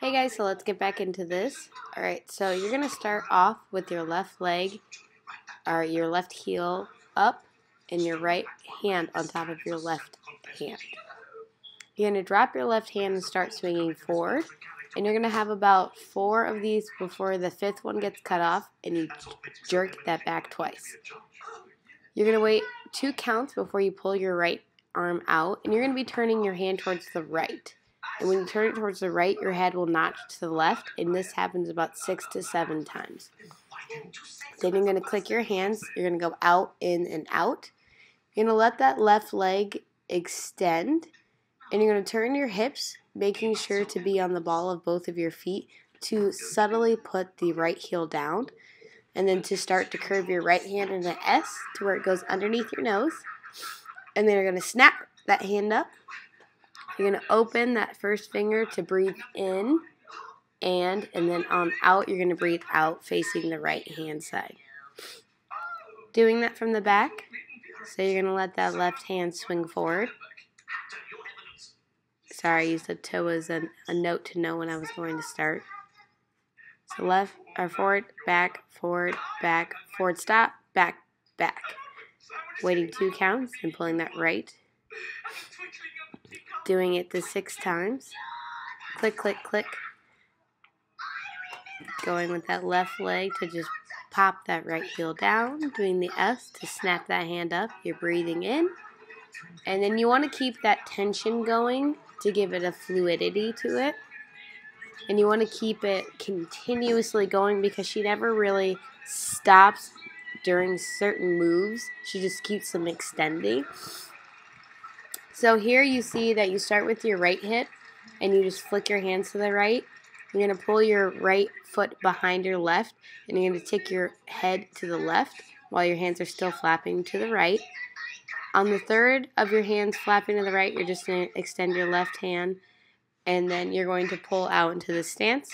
Hey guys, so let's get back into this. Alright, so you're going to start off with your left leg, or your left heel up, and your right hand on top of your left hand. You're going to drop your left hand and start swinging forward, and you're going to have about 4 of these before the 5th one gets cut off, and you jerk that back twice. You're going to wait 2 counts before you pull your right arm out, and you're going to be turning your hand towards the right. And when you turn it towards the right, your head will notch to the left, and this happens about 6 to 7 times. Then you're going to click your hands. You're going to go out, in, and out. You're going to let that left leg extend, and you're going to turn your hips, making sure to be on the ball of both of your feet to subtly put the right heel down, and then to start to curve your right hand in an S to where it goes underneath your nose. And then you're going to snap that hand up. You're going to open that first finger to breathe in, and then on out, you're going to breathe out facing the right hand side. Doing that from the back, so you're going to let that left hand swing forward. Sorry, I used the toe as a note to know when I was going to start. So left, or forward, forward, stop, back, back. Waiting 2 counts and pulling that right. Doing it the 6 times. Click, click, click. Going with that left leg to just pop that right heel down. Doing the S to snap that hand up. You're breathing in. And then you want to keep that tension going to give it a fluidity to it. And you want to keep it continuously going because she never really stops during certain moves. She just keeps them extending. So here you see that you start with your right hip and you just flick your hands to the right. You're going to pull your right foot behind your left, and you're going to take your head to the left while your hands are still flapping to the right. On the third of your hands flapping to the right, you're just going to extend your left hand, and then you're going to pull out into the stance.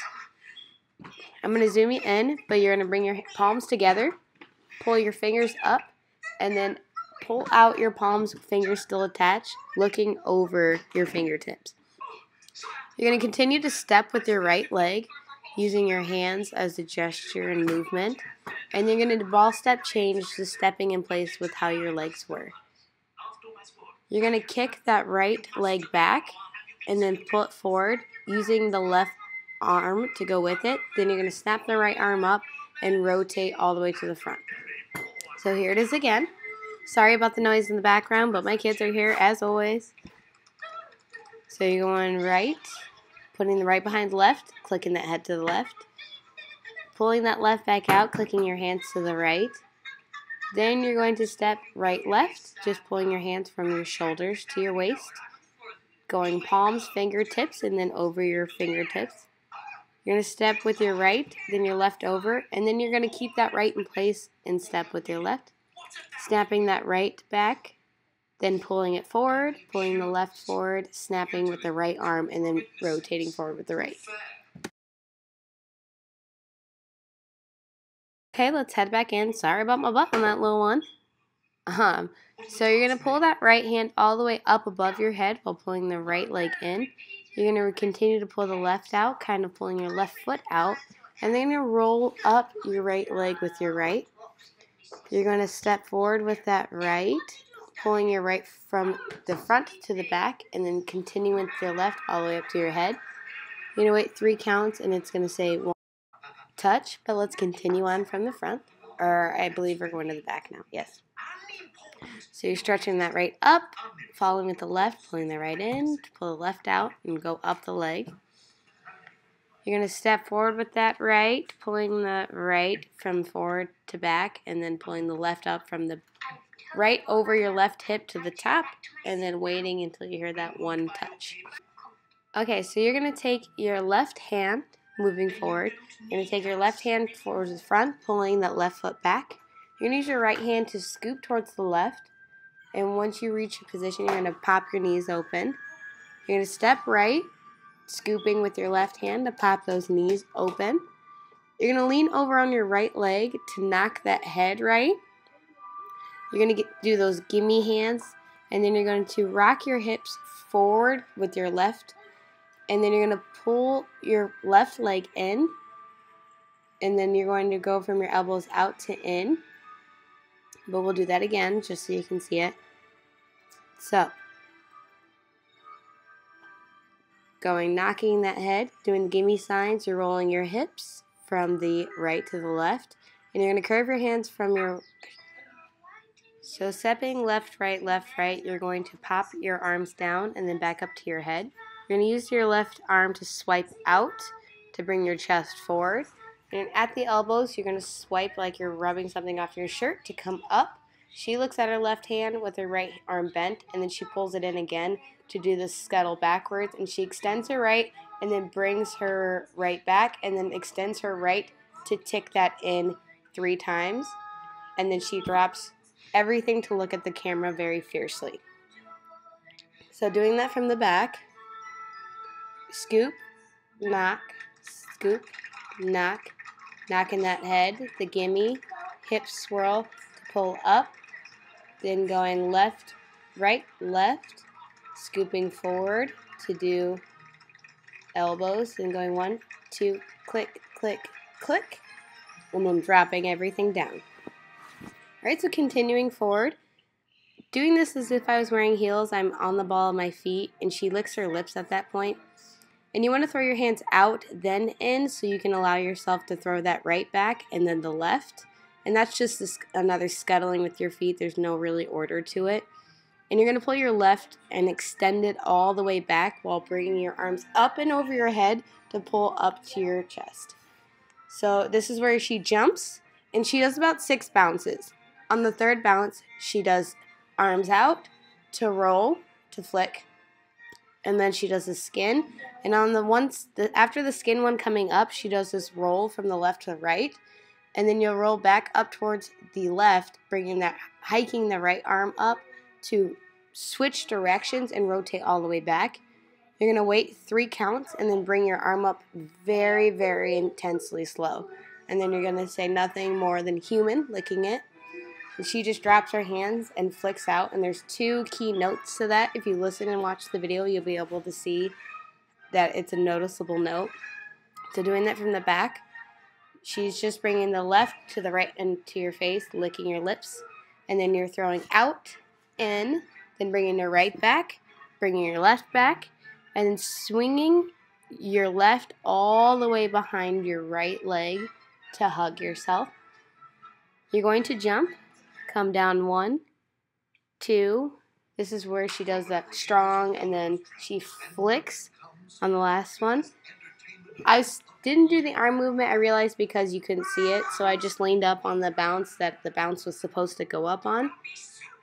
I'm going to zoom you in, but you're going to bring your palms together, pull your fingers up, and then pull out your palms, fingers still attached, looking over your fingertips. You're going to continue to step with your right leg, using your hands as a gesture and movement. And you're going to ball step change to stepping in place with how your legs were. You're going to kick that right leg back and then pull it forward, using the left arm to go with it. Then you're going to snap the right arm up and rotate all the way to the front. So here it is again. Sorry about the noise in the background, but my kids are here as always. So you're going right, putting the right behind the left, clicking that head to the left, pulling that left back out, clicking your hands to the right. Then you're going to step right, left, just pulling your hands from your shoulders to your waist, going palms, fingertips, and then over your fingertips. You're going to step with your right, then your left over, and then you're going to keep that right in place and step with your left. Snapping that right back, then pulling it forward, pulling the left forward, snapping with the right arm, and then rotating forward with the right. Okay, let's head back in. Sorry about my butt on that little one. So you're going to pull that right hand all the way up above your head while pulling the right leg in. You're going to continue to pull the left out, kind of pulling your left foot out, and then you're going to roll up your right leg with your right. You're going to step forward with that right, pulling your right from the front to the back, and then continuing with your left all the way up to your head. You're going to wait 3 counts, and it's going to say 1 touch, but let's continue on from the front. Or I believe we're going to the back now. Yes. So you're stretching that right up, following with the left, pulling the right in, pull the left out, and go up the leg. You're going to step forward with that right, pulling the right from forward to back, and then pulling the left up from the right over your left hip to the top, and then waiting until you hear that 1 touch. Okay, so you're going to take your left hand, moving forward. You're going to take your left hand towards the front, pulling that left foot back. You're going to use your right hand to scoop towards the left, and once you reach a position, you're going to pop your knees open. You're going to step right, scooping with your left hand to pop those knees open. You're going to lean over on your right leg to knock that head right. You're going to do those gimme hands, and then you're going to rock your hips forward with your left And then you're going to pull your left leg in, and then you're going to go from your elbows out to in. But we'll do that again just so you can see it. So, knocking that head, doing the gimme signs, you're rolling your hips from the right to the left. And you're going to curve your hands from your... So stepping left, right, you're going to pop your arms down and then back up to your head. You're going to use your left arm to swipe out to bring your chest forward. And at the elbows, you're going to swipe like you're rubbing something off your shirt to come up. She looks at her left hand with her right arm bent, and then she pulls it in again to do the scuttle backwards. And she extends her right and then brings her right back and then extends her right to tick that in 3 times. And then she drops everything to look at the camera very fiercely. So doing that from the back, scoop, knock, scoop, knock, knocking that head, the gimme, hip swirl to pull up, then going left, right, left, scooping forward to do elbows, then going 1, 2, click, click, click, and then dropping everything down. Alright, so continuing forward, doing this as if I was wearing heels. I'm on the ball of my feet, and she licks her lips at that point. And you want to throw your hands out, then in, so you can allow yourself to throw that right back and then the left. And that's just another scuttling with your feet. There's no really order to it. And you're going to pull your left and extend it all the way back while bringing your arms up and over your head to pull up to your chest. So this is where she jumps, and she does about 6 bounces. On the 3rd bounce, she does arms out to roll, to flick, and then she does the skin. And on after the skin one coming up, she does this roll from the left to the right, and then you'll roll back up towards the left, hiking the right arm up to switch directions and rotate all the way back. You're going to wait 3 counts and then bring your arm up very, very intensely slow. And then you're going to say nothing more than human, licking it. And she just drops her hands and flicks out. And there's 2 key notes to that. If you listen and watch the video, you'll be able to see that it's a noticeable note. So doing that from the back, she's just bringing the left to the right into your face, licking your lips. And then you're throwing out, in, then bringing your right back, bringing your left back, and then swinging your left all the way behind your right leg to hug yourself. You're going to jump, come down 1, 2. This is where she does that strong, and then she flicks on the last one. I didn't do the arm movement, I realized, because you couldn't see it, so I just leaned up on the bounce that the bounce was supposed to go up on.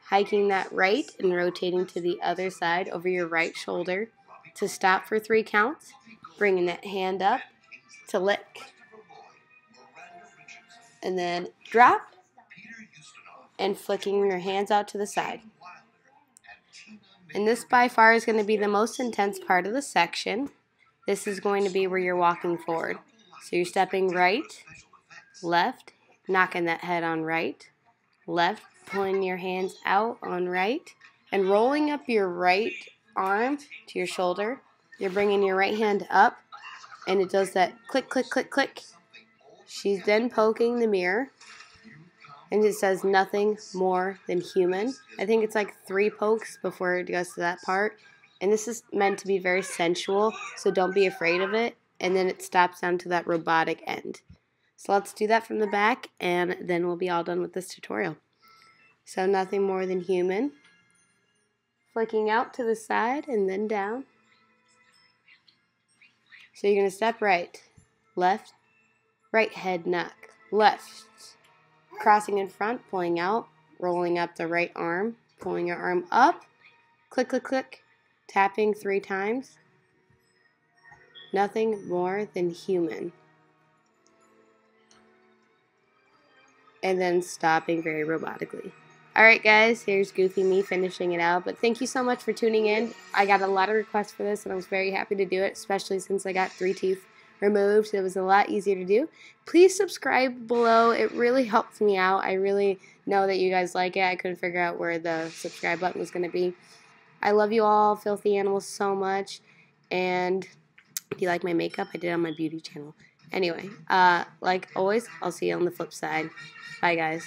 Hiking that right and rotating to the other side over your right shoulder to stop for 3 counts. Bringing that hand up to lick. And then drop. And flicking your hands out to the side. And this by far is going to be the most intense part of the section. This is going to be where you're walking forward. So you're stepping right, left, knocking that head on right, left, pulling your hands out on right, and rolling up your right arm to your shoulder. You're bringing your right hand up, and it does that click, click, click, click. She's then poking the mirror, and it says nothing more than human. I think it's like 3 pokes before it goes to that part. And this is meant to be very sensual, so don't be afraid of it. And then it stops down to that robotic end. So let's do that from the back, and then we'll be all done with this tutorial. So nothing more than human. Flicking out to the side and then down. So you're going to step right, left, right head knock, left. Crossing in front, pulling out, rolling up the right arm, pulling your arm up, click, click, click, tapping 3 times. Nothing more than human. And then stopping very robotically. Alright guys, here's Goofy me finishing it out, but thank you so much for tuning in. I got a lot of requests for this, and I was very happy to do it, especially since I got 3 teeth removed. It was a lot easier to do. Please subscribe below. It really helps me out. I really know that you guys like it. I couldn't figure out where the subscribe button was going to be. I love you all, filthy animals, so much, and Do you like my makeup? I did it on my beauty channel. Anyway, like always, I'll see you on the flip side. Bye, guys.